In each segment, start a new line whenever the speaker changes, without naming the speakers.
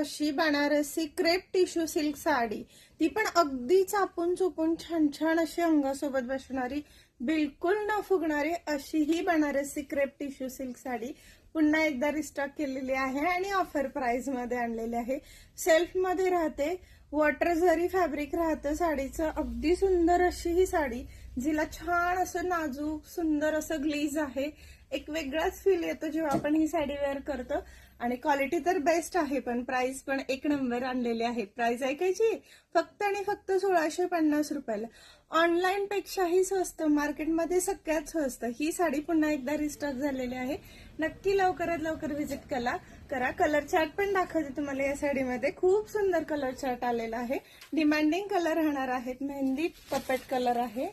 अशी Banarasi crepe tissue silk sari, ती पण अगदी चापून चुपून छान छान अशी अंगासोबत बसणारी, बिलकुल न फुगणारी अशी ही Banarasi crepe tissue silk sari पुन्हा एकदा रिस्टॉक केलेली आहे आणि ऑफर प्राइस मध्ये आणलेली आहे. सेल्फ मध्ये राहते, वॉटर जरी फॅब्रिक राहतं साडीचं. अगदी सुंदर अशी ही साडी, जिला छान असं नाजूक सुंदर असं ग्लीज आहे. एक वेगळाच फील येतो जेव्हा आपण ही साडी वेअर करतो. आणि क्वालिटी तर बेस्ट आहे, पण प्राइस पण एक नंबर आणलेली आहे. प्राइस ऐकायची फक्त आणि फक्त 1650 रुपयाला. ऑनलाईन पेक्षाही स्वस्त, मार्केटमध्ये सगळ्यात स्वस्त ही साडी पुन्हा एकदा रिस्टॉक झालेली आहे. नक्की लवकरात लवकर व्हिजिट करा. कलर चार्ट पण दाखवते तुम्हाला या साडीमध्ये. खूप सुंदर कलर चार्ट आलेला आहे. डिमांडिंग कलर राहणार आहेत. मेहंदी पपेट कलर आहे,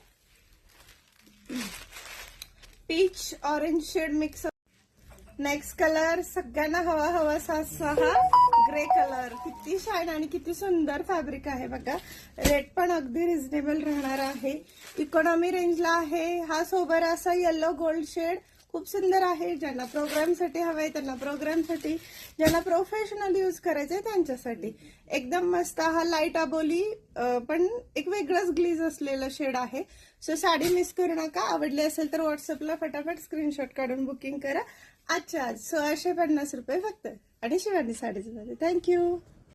peach orange shade mix. Next colour सगळ्यांना हवा असा ग्रे कलर. किती शाईन आणि किती सुंदर फॅब्रिक आहे बघा. रेट पण अगदी रिझनेबल राहणार आहे. इकॉनॉमी रेंजला आहे. हा सोबर असा येलो गोल्ड शेड खूप सुंदर आहे. ज्यांना प्रोग्रामसाठी हवाय त्यांना प्रोग्रामसाठी, ज्यांना प्रोफेशनल यूज करायचंय त्यांच्यासाठी एकदम मस्त. हा लाईट अबोली पण एक वेगळंच ग्लीज असलेलं शेड आहे. सो साडी मिस करू नका. आवडली असेल तर व्हॉट्सअपला फटाफट स्क्रीनशॉट काढून बुकिंग करा. आजच्या आज 1650 रुपये फक्त आणि शिवानी साडीज मध्ये. थँक्यू.